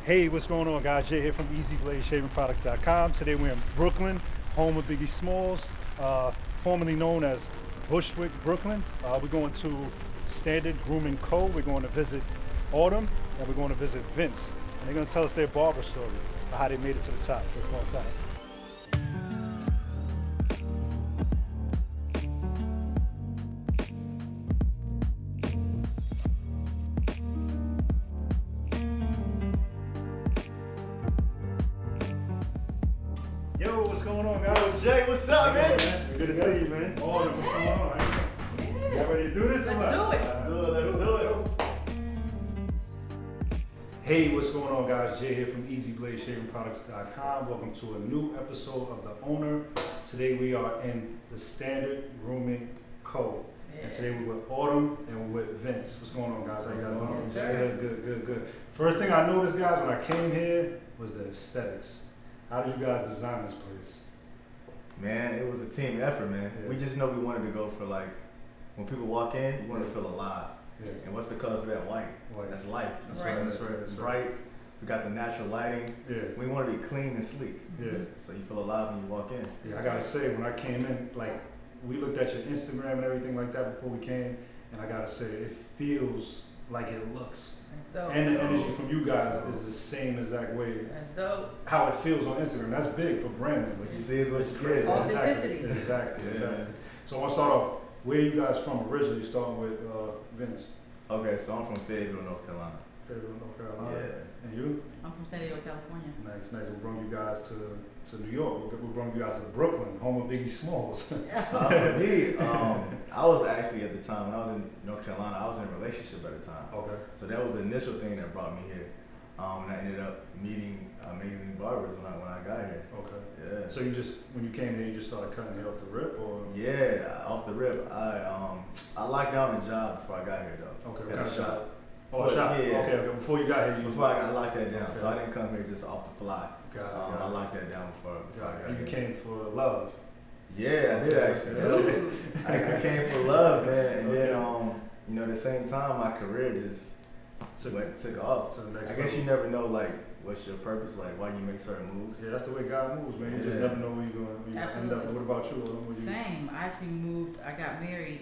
Hey, what's going on, guys? Jay here from EasyBladeShavingProducts.com. Today we're in Brooklyn, home of Biggie Smalls, formerly known as Bushwick, Brooklyn. We're going to Standard Grooming Co. We're going to visit Autumn, and we're going to visit Vince. And they're going to tell us their barber story, of how they made it to the top. Let's go inside. Yo, what's going on, guys? Jay, what's up, man? Good to see you, man. Autumn, what's going on? Yeah. Y'all ready to do this? Let's do it. Let's do it. Hey, what's going on, guys? Jay here from EasyBladeShavingProducts.com. Welcome to a new episode of The Owner. Today we are in the Standard Grooming Co. And today we're with Autumn and we're with Vince. What's going on, guys? How you guys doing? Yes, sir. Good. First thing I noticed, guys, when I came here was the aesthetics. How did you guys design this place? Man, it was a team effort, man. Yeah. We just know we wanted to go for like, when people walk in, you want to feel alive. Yeah. And what's the color for that? White. White. That's life. That's Right. right. That's right. That's right. Bright. We got the natural lighting. Yeah. We want to be clean and sleek. Yeah. So you feel alive when you walk in. Yeah. I gotta say, when I came in, like, we looked at your Instagram and everything like that before we came, and I gotta say, it feels like it looks. That's dope. And the energy from you guys is the same exact way That's dope. how it feels on Instagram. That's big for Brandon. What you see is what you get. All man. Authenticity. Exactly. Yeah. So I want to start off. Where are you guys from originally? Starting with Vince. Okay, so I'm from Fayetteville, North Carolina. Fayetteville, North Carolina. Yeah. And you? I'm from San Diego, California. Nice. We brought you guys to New York. We brought you guys to Brooklyn, home of Biggie Smalls. For me, I was actually at the time, when I was in North Carolina, I was in a relationship at the time. Okay. So that was the initial thing that brought me here. And I ended up meeting amazing barbers when I got here. Okay. Yeah. So when you came here, you just started cutting hair off the rip, or? Yeah, off the rip. I locked down the job before I got here though. Okay. At What a kind of shop. Oh, a shop. Yeah. Okay. Before you got here, you. Before I locked that down. Okay. So I didn't come here just off the fly. Got it. I locked that down before I got You here. came for love. Yeah, I did actually. Okay. I came for love, man. And Okay. then, at the same time, my career just took off. To the next I guess level. you never know, like, what's your purpose, like, why you make certain moves. Yeah, that's the way God moves, man. You just Yeah. never know where you're going to end up. Absolutely. What about you? What you? Same. I actually I got married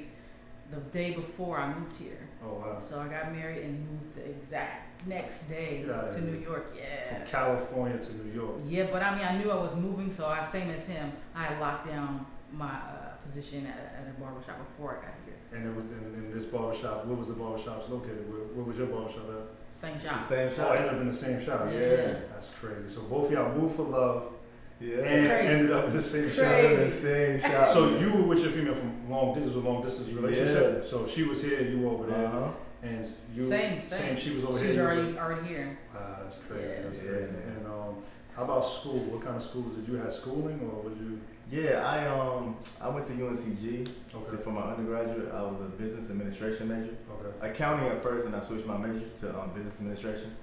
the day before I moved here. Oh, wow. So I got married and moved the exact next day Get outta to here. New York. Yeah. From California to New York. Yeah, but I mean, I knew I was moving, so same as him, I had locked down my position at a barbershop before I got here. And it was in this barbershop. Where was the barbershops located? Where was your barbershop at? Same It's shop. the same Oh, shop. I ended up in the same shop. Yeah. That's crazy. So both of y'all moved for love Yeah. and crazy. ended up in the same Crazy. shop. In the same shop. So you were with your female from long distance, a long distance relationship. Yeah. So she was here, you were over there, Uh-huh. and you Same. She was over She's here. you already here. That's crazy. Yeah. That's Yeah, crazy. man. And how about school? What kind of schools did you have schooling, or was you? Yeah, I went to UNCG. So Okay. for my undergraduate, I was a business administration major. Okay. Accounting at first, and I switched my major to business administration.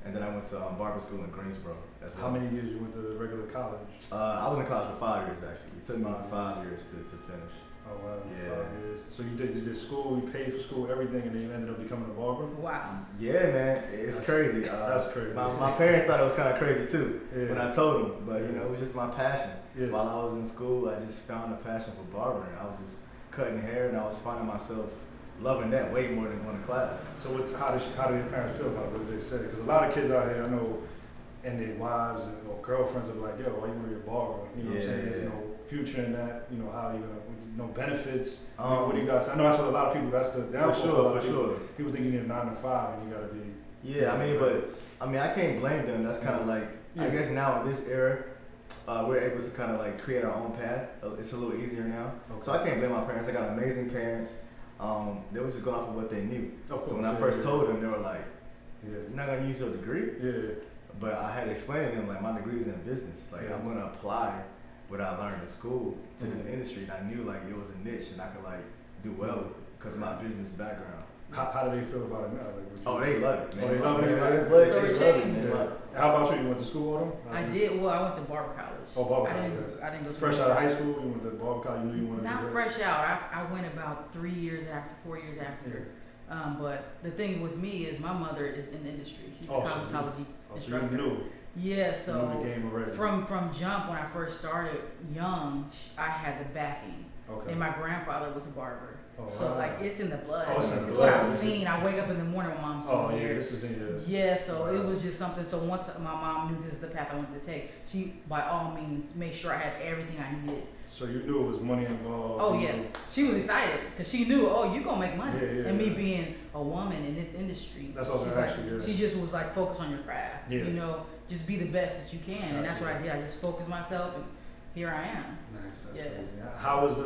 And then I went to barber school in Greensboro as well. How many years you went to regular college? I was in college for 5 years actually. It took me 5 5 years to finish. Oh wow, Yeah. 5 years. So you did school, you paid for school, everything, and then you ended up becoming a barber. Wow. Yeah, man, it's crazy. That's crazy. My parents thought it was kind of crazy too Yeah. when I told them, but it was just my passion. Yeah. While I was in school, I just found a passion for barbering. I was just cutting hair, and I was finding myself loving that way more than going to class. So how do your parents feel about what they say? Because a lot of kids out here, I know, and their wives or girlfriends are like, yo, why you want to be a barber? You know what I'm saying? There's no future in that. You know, how you gonna, no benefits. What do you guys? I know that's what a lot of people. That's the downfall. For sure. People think you need a 9 to 5, and you gotta be. Yeah, I can't blame them. That's kind of like, I guess now in this era, we're able to kind of like create our own path. It's a little easier now. Okay. So I can't blame my parents. I got amazing parents. They were just going off of what they knew. Of course, So when I yeah, first yeah. told them, they were like, Yeah. you're not going to use your degree? Yeah. But I had to explain to them, like, my degree is in business. Like, Yeah. I'm going to apply what I learned in school to this Mhm. industry. And I knew, like, it was a niche and I could, like, do well with it because of my business background. How do they feel about it now? Like, They love it, man. Oh, they love it, right? They Story love it, change. man. Yeah. How about you? You went to school with them? I did. Well, I went to barber college. Oh, barber I college, didn't. I didn't go to Fresh out of high school, you went to barber college. You knew you wanted to do Not that? fresh out. I went about 3 years after, 4 years after. But the thing with me is my mother is in the industry. She's a Oh, so cosmetology Oh, so instructor. you knew. Yeah, You so knew the game already. from jump when I first started young, I had the backing, Okay. and my grandfather was a barber. Oh, So wow. like it's in the blood. Oh, it's in the It's blood. what I've seen. I wake up in the morning, my mom's Oh still yeah, here. this is in your. Yeah, so Wow. it was just something. So once my mom knew this is the path I wanted to take, she by all means made sure I had everything I needed. So you knew it was money involved. Oh you yeah, knew- she was excited because she knew, oh, you gonna make money. Yeah, yeah, and me yeah. being a woman in this industry, That's what I was she's gonna like, ask you, yeah. she just was like, focus on your craft. Yeah. You know, just be the best that you can, and that's what I Absolutely. did. I just focused myself, and here I am. Nice, that's Yeah. crazy. How was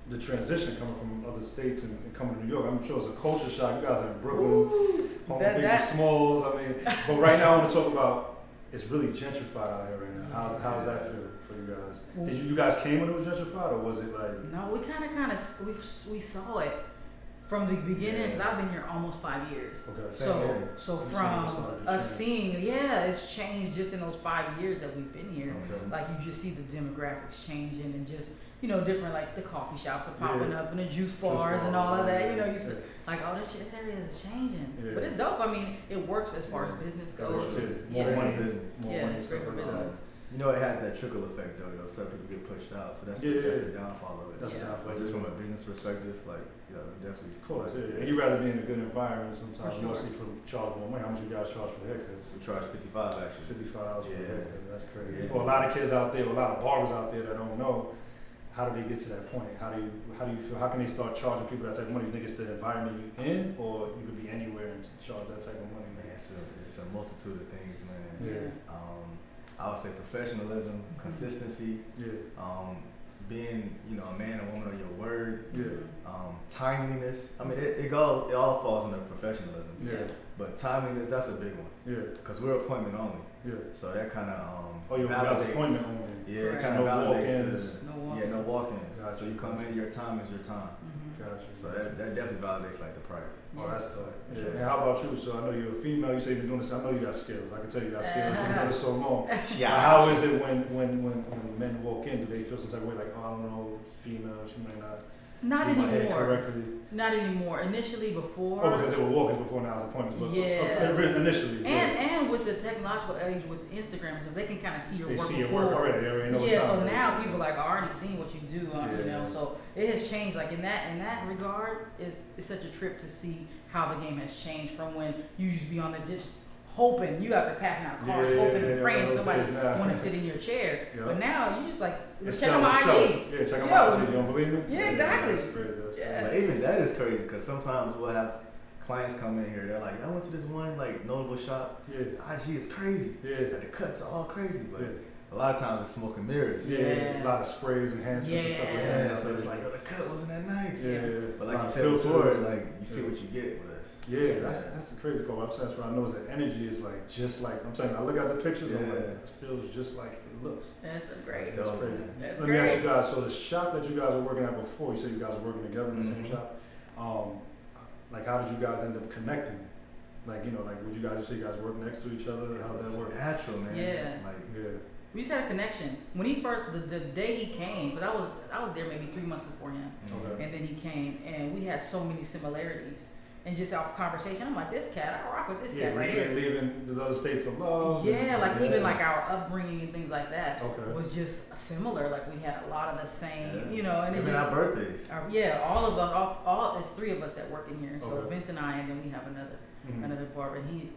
the transition coming from other states and coming to New York? I'm sure it's a culture shock. You guys are in Brooklyn, Ooh, home that- of Biggie that- Smalls. I mean, but right now I want to talk about it's really gentrified out here right now. How's that feel for you guys? Did you guys came when it was gentrified, or was it like? No, we kind of we saw it from the beginning. Because I've been here almost 5 years. Okay. Same So here. so You seen it from started to us change. seeing, yeah, it's changed just in those 5 years that we've been here. Okay. Like you just see the demographics changing and just, you know, different, like the coffee shops are popping Yeah. up and the juice bars and bars, all of that. yeah, You know, you yeah. see, like, oh, this area is changing. Yeah. But it's dope. I mean, it works as far as business It goes. works, It's- yeah. More yeah. money, business. more Yeah, money, it's stuff great for like that. business. You know, it has that trickle effect though. Some people get pushed out, so that's Yeah, that's yeah. the downfall of it. That's Yeah. the But just from a business perspective, like definitely. Of course, yeah. And you rather be in a good environment sometimes, For sure. mostly for charge more money. How much you guys charge for the haircuts? We charge 55 actually. $55 for a Yeah. haircut. That's crazy. Yeah. For a lot of kids out there, a lot of barbers out there that don't know, how do they get to that point? How do you feel? How can they start charging people that type of money? You think it's the environment you in, or you could be anywhere and charge that type of money? Man, it's a multitude of things, man. Yeah. I would say professionalism, consistency, Yeah. being a man or woman of your word, Yeah. timeliness. I mean, it all falls under professionalism. Yeah. But timeliness, that's a big one Yeah. because we're appointment only. Yeah. So that kind of Oh, you guys validates. appointment only. Yeah, it Right. kind of No validates walk-ins. the No walk. yeah, no walk-ins. Gotcha. So you come in, your time is your time. Mhm. Gotcha. So that definitely validates like the price. Oh, that's tough. Yeah. Yeah. And how about you? So I know you're a female. You say you've been doing this. I know you got skills. I can tell you got skills. You've been doing this so long. How is it when men walk in? Do they feel some type of way like, oh, I don't know, female, she might not Not do my hair anymore. correctly? Not anymore. Initially, before. Oh, because they were walk-ins before now as appointments, but Yes. initially. And with the technological age with Instagram, and stuff, they can kind of see your They work see your before. work already. They already know what's Yeah, out so there. now people like already seen what you do, you Yeah. know. So it has changed. Like in that regard, it's such a trip to see how the game has changed from when you used to be on the just hoping you got to passing out cards, hoping and praying those somebody days now. want to sit in your chair. Yeah. But now you just like It check out my sells itself. ID. Yeah, check out Yo. my ID. You don't believe me? Yeah, exactly. That's crazy. That's Yeah. But even that is crazy because sometimes we'll have clients come in here. They're like, I went to this one like notable shop. crazy. IG is crazy. Yeah. Like, the cuts are all crazy, but Yeah. a lot of times it's smoke and mirrors. Yeah. Yeah. A lot of sprays, enhancements, and stuff like Yeah, that. so it's like, yo, the cut wasn't that nice. yeah. But A like lot you of said filters. before, like you see what you get with us. Yeah, that's the crazy part. I'm saying that's what I know is that energy is like just like I'm saying. I look at the pictures, I'm like, Yeah. it feels just like it looks. That's so great. That's That's crazy. man. That's Let me ask you great. guys. So the shop that you guys were working at before, you said you guys were working together in the same Mhm. shop. Like how did you guys end up connecting? Like like would you guys say you guys work next to each other? How did that work? Natural, man. Yeah. Like Yeah. We just had a connection. When he first, the day he came, but I was there maybe 3 months before him, Okay. and then he came, and we had so many similarities. And just our conversation, I'm like, this cat, I rock with this Yeah, cat right here. leaving the other state for love. Yeah, like yeah. even like our upbringing and things like that Okay. was just similar. Like we had a lot of the same, Yeah. you know, and it even just our birthdays. yeah, all of us, all it's 3 of us that work in here. So Okay. Vince and I, and then we have another Mhm. barber, and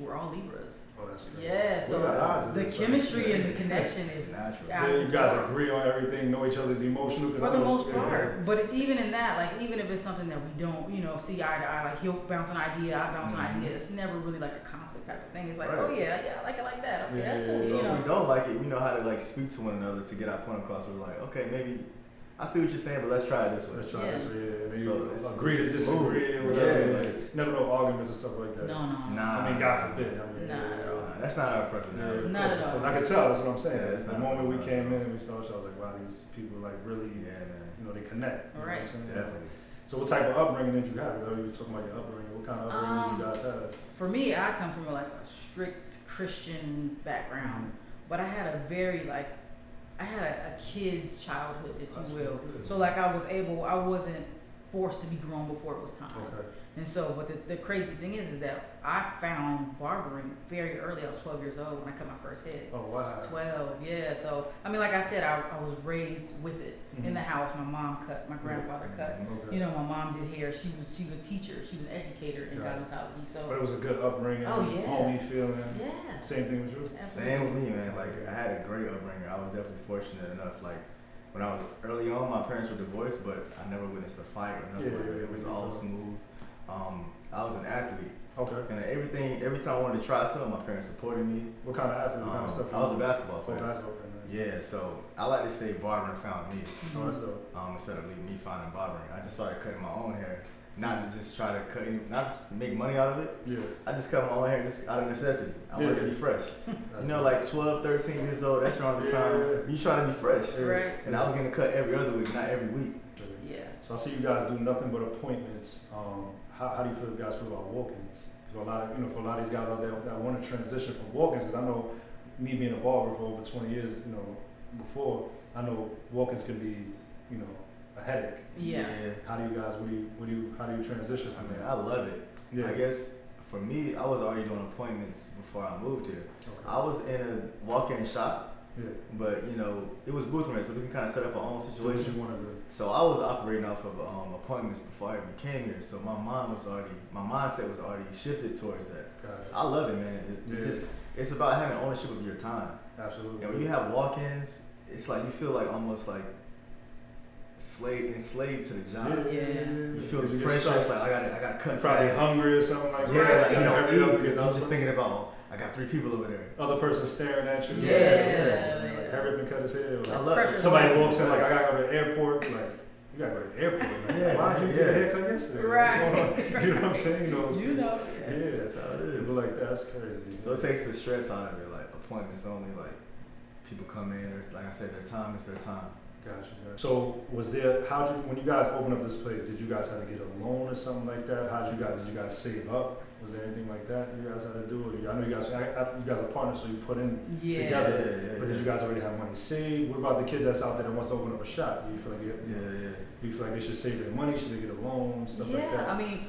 we're all Libras. Oh, that's crazy. Yeah, What so are the odds of the this? chemistry and the connection is Natural. out Yeah, of you this guys world. agree on everything, know each other's emotional. 'Cause For I the know- most yeah, part, but even in that, like even if it's something that we don't, see eye to eye, like he'll bounce an idea, I bounce Mhm. an idea. It's never really like a conflict type of thing. It's like, Right. oh yeah, I like it like that. Okay, Yeah, that's yeah, cool. yeah. You But if know. we don't like it, we know how to like speak to one another to get our point across. We're like, okay, maybe I see what you're saying, but let's try it this way. Let's try Yeah. this way, yeah. And then So you it's- agree to it's disagree or smooth. whatever. Yeah, Like, like- never no arguments and stuff like that. No, no. Nah. I mean, God forbid. I mean, Nah, at all. Nah, that's not our personality. Not at all. I can tell. That's what I'm saying. Yeah, it's the not- moment we came in and we started, I was like, wow, these people like really, Yeah, man. they connect. You know Right. what I'm saying? Definitely. So what type of upbringing did you have? Because I know you were talking about your upbringing. What kind of upbringing did you guys have? For me, I come from like a strict Christian background, but I had a very I had a kid's childhood, if That's you will. good. So like I wasn't forced to be grown before it was time. Okay. And so, but the crazy thing is that I found barbering very early. I was 12 years old when I cut my first head. Oh wow. 12, yeah. So, I mean, like I said, I was raised with it in the house. My mom cut, my grandfather cut. Okay. You know, my mom did hair. She was a teacher. She was an educator in cosmetology. So, But it was a good upbringing. Oh, yeah. Homey feeling. yeah. Same thing with you. Absolutely. Same with me, man. Like I had a great upbringing. I was definitely fortunate enough. Like when I was early on, my parents were divorced, but I never witnessed a fight or nothing. Yeah, It was all smooth. I was an athlete, Okay. and every time I wanted to try something, my parents supported me. What kind of athlete? What kind of stuff? I was a basketball player. player. Basketball player. Yeah, so I like to say barbering found me Oh, that's dope. instead of leaving me finding barbering. I just started cutting my own hair, not to just try to not to make money out of it. Yeah. I just cut my own hair just out of necessity. I wanted to be fresh. That's You know, dope. like 12, 13 years old, that's around the time you trying to be fresh. Right. And I was getting cut every other week, not every week. Yeah. So I see you guys do nothing but appointments. How do you feel you guys feel about walk-ins? For a lot of for a lot of these guys out there that want to transition from walk-ins, because I know me being a barber for over 20 years, before I know walk-ins can be, a headache. Yeah. How do you guys? How do you transition I from mean, that? I love it. Yeah. I guess for me, I was already doing appointments before I moved here. Okay. I was in a walk-in shop, Yeah. but it was booth rent, so we can kind of set up our own Do what situation. you want to do. So I was operating off of appointments before I even came here. So my mindset was already shifted towards that. Got it. I love it, man. It's about having ownership of your time. Absolutely. And when you have walk-ins, it's like you feel like almost like enslaved to the job. Yeah. You feel the get pressure. stuck. It's like I gotta cut. You're probably fast. hungry or something like Yeah, that. like you don't hurry eat up, because get I'm up. just thinking about I got 3 people over there. Other person staring at you. Yeah. Like, hurry up and cut his hair. Like, I love it. somebody walks in like, I gotta go to the airport. Like, you gotta go to the airport. Man. Yeah, Why'd you get a haircut yesterday? Right. What's going on? You know what I'm saying? You know. Yeah, That's how it people is. like that's crazy. So it takes the stress out of it. Like appointments only. Like people come in. Like I said, their time is their time. Gotcha. So was there? When you guys opened up this place? Did you guys have to get a loan or something like that? Did you guys save up? Was there anything like that you guys had to do? Or I know you guys are partners, so you put in together. Yeah, But did you guys already have money saved? What about the kid that's out there that wants to open up a shop? Do you feel like Do you feel like they should save their money? Should they get a loan? Stuff like that? Yeah, I mean,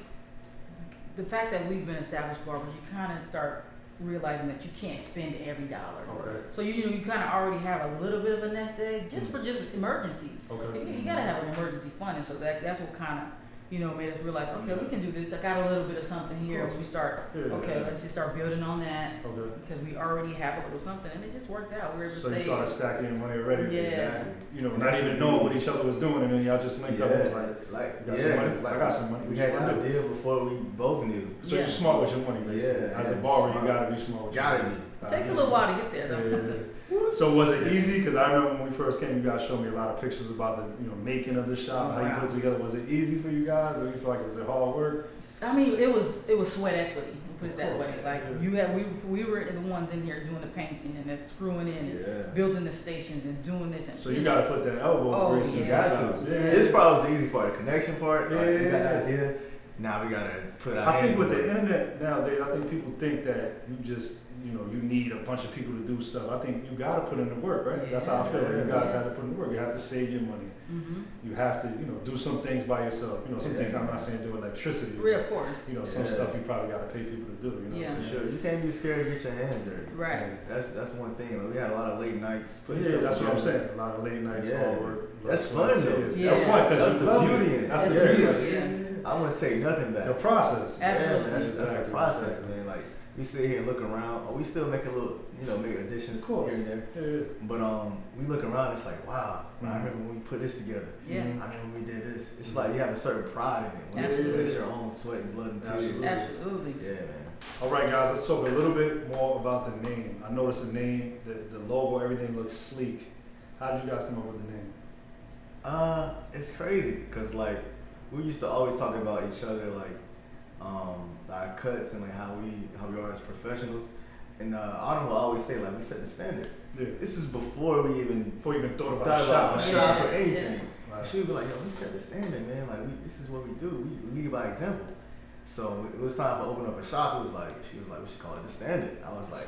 the fact that we've been established barbers, you kind of start realizing that you can't spend every dollar. Okay. So you kind of already have a little bit of a nest egg just for just emergencies. Okay. You gotta have an emergency fund, and so that's what kind of made us realize, okay, we can do this. I got a little bit of something here. We start, let's just start building on that Okay. because we already have a little something, and it just worked out. We were able to So you save. started stacking money already. Yeah. Exactly. Not even knowing what each other was doing, and then y'all just linked up and was like, you got some money? it's like I got some money. We What had you wanna the do? idea before we both knew. So Yeah. you're smart with your money, basically. Yeah, As a yeah, barber, smart. you gotta be smart with your Gotta money. be. It takes a little while to get there, though. Yeah. So was it easy? Because I remember when we first came, you guys showed me a lot of pictures about the making of the shop, how you put it together. Was it easy for you guys, or you feel like it was hard work? I mean, it was sweat equity. Put it that Of way. course, Like yeah. we were the ones in here doing the painting and then screwing in and building the stations and doing this and So you gotta put that elbow grease in yeah. sometimes. Yeah. This part was the easy part, the connection part. Like, we got Yeah. the idea. Now we gotta put our I hands think with on the it. internet nowadays, I think people think that you just, you need a bunch of people to do stuff. I think you gotta put in the work, right? Yeah. That's how I feel. Like you guys Yeah. have to put in the work. You have to save your money. Mm-hmm. You have to, do some things by yourself. Some Yeah. things I'm not saying do electricity. Real, of course. Some Yeah. stuff you probably gotta pay people to do. Yeah. what I'm For saying? sure, you can't be scared to get your hands dirty. Right. That's one thing. Like, we had a lot of late nights. putting Yeah, stuff that's what I'm together. saying. A lot of late nights, Yeah. hard work. That's That's fun what it though. is. Yeah. That's fun That's because you the love beauty it. in it. That's That's the the beauty. beauty, yeah. I wouldn't take nothing back. The process. Yeah, Absolutely. man, that's the Exactly. process, Exactly. man. Like we sit here and look around. We still make a little, make additions Of course. here and there. Yeah. But we look around. It's like, wow. I Mhm. remember when we put this together. Yeah. Mhm. I remember when we did this. It's like you have a certain pride in it when Absolutely. it's your own sweat and blood and tears. Absolutely. Absolutely. Yeah, man. All right, guys, let's talk a little bit more about the name. I noticed the name, the logo, everything looks sleek. How did you guys come up with the name? It's crazy because like we used to always talk about each other like our cuts and like how we are as professionals. And Autumn will always say like we set the standard. Yeah. This is before we even Before you even thought thought about about a shop. shop or Yeah, anything. yeah. Right. She would be like, yo, we set the standard, man. Like this is what we do. We lead by example. So it was time to open up a shop. She was like, we should call it the Standard. I was like,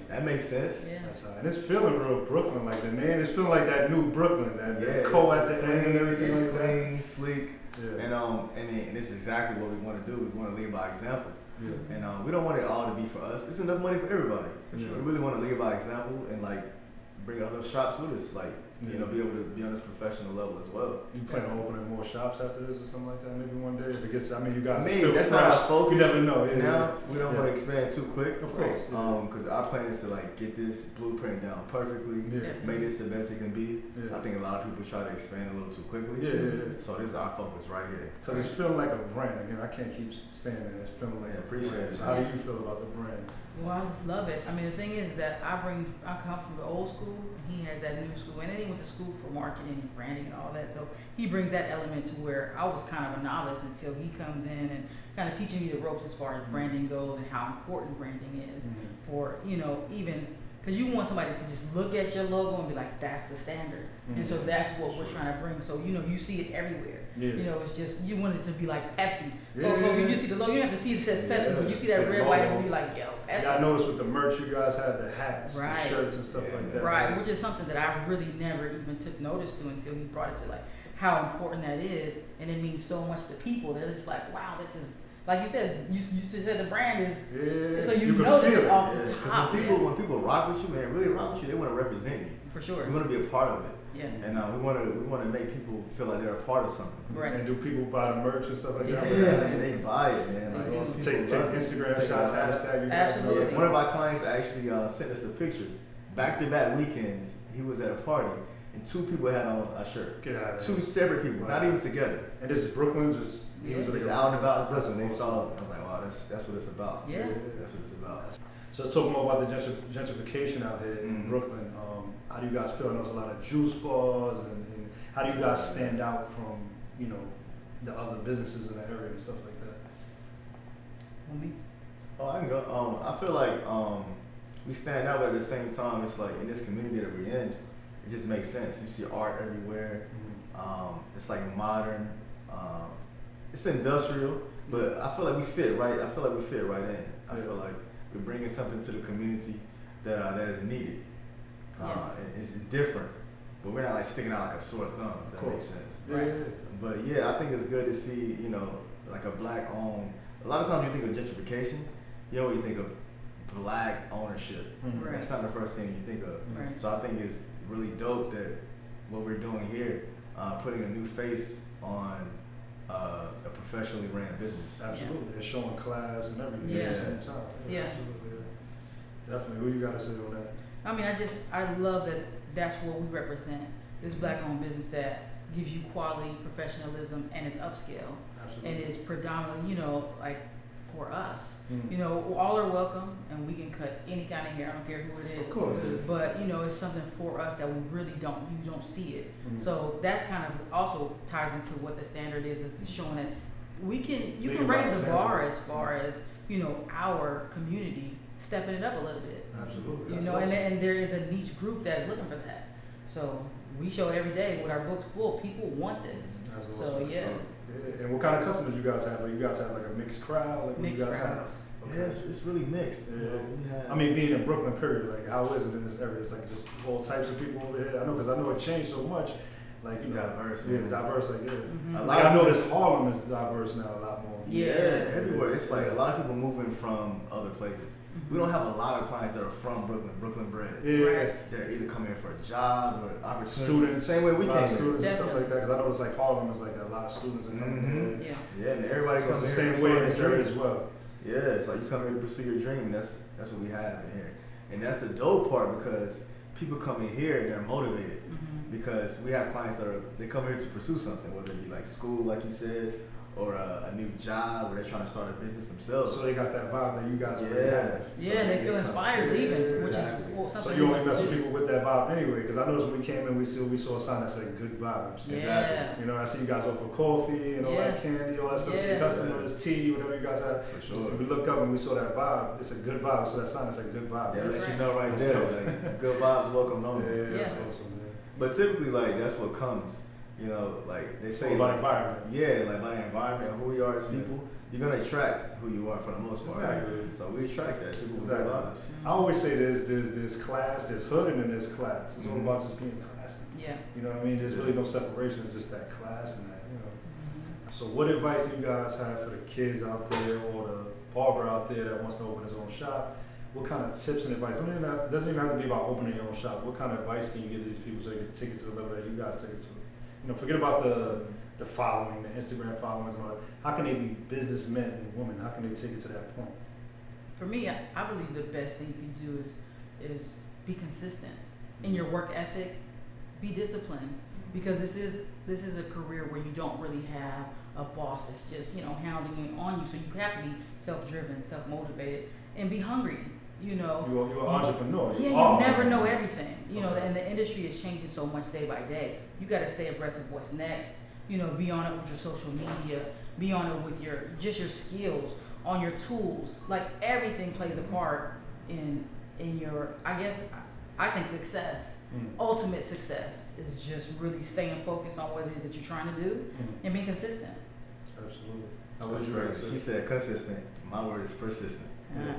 that makes sense. Yeah. That's how, and it's feeling real Brooklyn, like the name. It's feeling like that new Brooklyn, that Yeah, co at the it's end and clean, everything it's like that. clean, sleek. And this is exactly what we want to do. We want to lead by example. Yeah. And we don't want it all to be for us. It's enough money for everybody. For sure. We really want to lead by example and like bring other shops with us. Like, you know, be able to be on this professional level as well. You plan on opening more shops after this or something like that? Maybe one day if it gets. I mean, you guys. That's not our focus. You never know. Now we don't want to expand too quick. Of course. Because our plan is to like get this blueprint down perfectly. Make this the best it can be. I think a lot of people try to expand a little too quickly. So this is our focus right here. Because it's feeling like a brand. Again, I can't keep standing there. It's feeling like a appreciate brand. it. So how do you feel about the brand? Well, I just love it. I mean, the thing is that I come from the old school, and he has that new school, and then he went to school for marketing and branding and all that. So he brings that element to where I was kind of a novice until he comes in and kind of teaching me the ropes as far as branding goes and how important branding is for, you know, even because you want somebody to just look at your logo and be like, that's the standard. And so that's what we're trying to bring. So, you know, you see it everywhere. You know, it's just, you want it to be like Pepsi. You just see the logo, you don't have to see it says Pepsi, but you see that red, white, and you're like, yo, Pepsi. I noticed with the merch, you guys had the hats, the shirts and stuff like that. Right, which is something that I really never even took notice to until he brought it to like how important that is. And it means so much to people. They're just like, wow, this is, like you said, you said the brand is, so you notice it off the top. Because when people rock with you, man, really rock with you, they want to represent you. For sure. We want to be a part of it. And we want to make people feel like they're a part of something. Right. And do people buy the merch and stuff like that? They buy it, man. Like, take Instagram shots, hashtag. You Absolutely. One of our clients actually sent us a picture. Back-to-back weekends, he was at a party, and 2 people had on a shirt. Get out of 2 separate people, not even together. And this is Brooklyn, he was just out and about in Brooklyn. They saw it. I was like, wow, that's what it's about. Yeah. That's what it's about. So let's talk more about the gentrification out here in Brooklyn. How do you guys feel? I know there's a lot of juice bars, and how do you guys stand out from, you know, the other businesses in the area and stuff like that? Me? Oh, I can go. I feel like we stand out, but at the same time, it's like in this community that we're in, it just makes sense. You see art everywhere. It's like modern. It's industrial, but I feel like we fit right. I feel like we fit right in. I feel like we're bringing something to the community that is needed. It's different, but we're not like sticking out like a sore thumb, if that makes sense. Right. But yeah, I think it's good to see, you know, like a black owned. A lot of times you think of gentrification, you always think of black ownership. That's not the first thing you think of. So I think it's really dope that what we're doing here, putting a new face on a professionally ran business. Absolutely, it's showing class and everything at the same time. Absolutely. Definitely. What you got to say on that? I mean, I love that that's what we represent. This black-owned business that gives you quality, professionalism, and is upscale. Absolutely. And is predominantly, you know, like for us. You know, all are welcome, and we can cut any kind of hair. I don't care who it is. Of course. But you know, it's something for us that we really don't see it. So that's kind of also ties into what the standard is showing that you can raise the bar as far as, you know, our community stepping it up a little bit. Absolutely. You know, awesome. and there is a niche group that is looking for that. So we show every day with our books full. People want this. That's so awesome. yeah. And what kind of customers you guys have? Like you guys have like a mixed crowd. Like mixed crowd. Okay. Yeah, it's really mixed. I mean, being in Brooklyn, period. Like, how is it in this area? It's like just all types of people over here. I know because I know it changed so much. Like it's diverse. Yeah, it's diverse. Like Like I noticed Harlem is diverse now a lot more. Yeah, everywhere. It's like a lot of people moving from other places. We don't have a lot of clients that are from Brooklyn bred. They're either coming in for a job or opportunity. Students, same way we came. Students and stuff like that. Because I know it's like Harlem is like a lot of students are coming in. Yeah, man. Everybody comes the here same way in this area as well. Yeah, it's like you come here to pursue your dream, and that's what we have in here. And that's the dope part because people come in here and they're motivated because we have clients that they come here to pursue something, whether it be like school, like you said, or a new job where they're trying to start a business themselves. So they got that vibe that you guys already have. Yeah, they feel inspired leaving, which is something. So you only mess with people with that vibe anyway, because I noticed when we came in, we saw a sign that said good vibes. Yeah. Exactly. You know, I see you guys offer coffee and all that candy, all that stuff to your customers, tea, whatever you guys have. For sure. So we looked up and we saw that vibe. It's a good vibe. So that sign is a good vibe. Yeah, let you know right there. Like, good vibes, welcome home. Yeah, that's awesome, man. But typically, like, that's what comes. You know, like they say, by environment. Yeah, like by the environment, who we are as people, you're gonna attract who you are for the most part. Exactly. So we attract that people with their vibes. I always say there's class, there's hood, and then there's class. It's all about just being classy. Yeah. You know what I mean? There's really no separation. It's just that class and that, you know. So what advice do you guys have for the kids out there or the barber out there that wants to open his own shop? What kind of tips and advice? It doesn't even have to be about opening your own shop. What kind of advice can you give to these people so they can take it to the level that you guys take it to? You know, forget about the following, the Instagram followers and all that. How can they be businessmen and women? How can they take it to that point? For me, I believe the best thing you can do is be consistent in your work ethic. Be disciplined, because this is a career where you don't really have a boss that's just, you know, hounding it on you. So you have to be self-driven, self-motivated, and be hungry. You know, you're an entrepreneur. Yeah, you never know everything. You know, and the industry is changing so much day by day. You got to stay abreast of what's next. You know, be on it with your social media. Be on it with your skills, on your tools. Like, everything plays a part in your, I think success, ultimate success, is just really staying focused on what it is that you're trying to do and being consistent. Absolutely. That's great. She said consistent. My word is persistent. Yeah.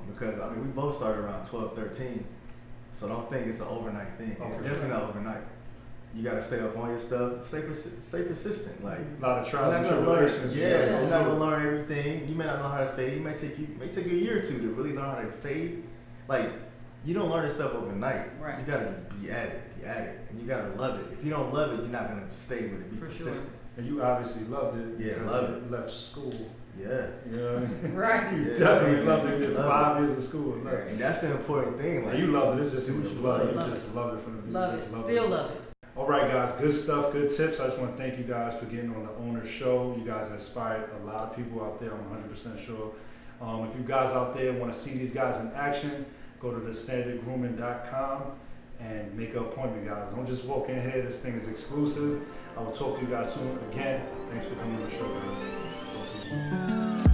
Because I mean, we both started around 12, 13, so don't think it's an overnight thing. It's definitely not overnight. You gotta stay up on your stuff. Stay persistent. Like, a lot of trials and tribulations. Yeah, you're not gonna learn everything. You may not know how to fade. It may take you a year or two to really learn how to fade. Like, you don't learn this stuff overnight. Right. You gotta just be at it, and you gotta love it. If you don't love it, you're not gonna stay with it. Be persistent. Sure. And you obviously loved it. Yeah, love it. You left school. Yeah. You know what I mean? Right. You definitely loved it. You did 5 years of school. Right. And that's the important thing. Like, you loved it. It's just in your blood. You love just love it from the beginning. Love it. Still love it. All right, guys. Good stuff. Good tips. I just want to thank you guys for getting on the Owner Show. You guys have inspired a lot of people out there. I'm 100% sure. If you guys out there want to see these guys in action, go to thestandardgrooming.com and make an appointment, guys. Don't just walk in here. This thing is exclusive. I will talk to you guys soon. Again, thanks for coming on the show, guys. Talk to you soon.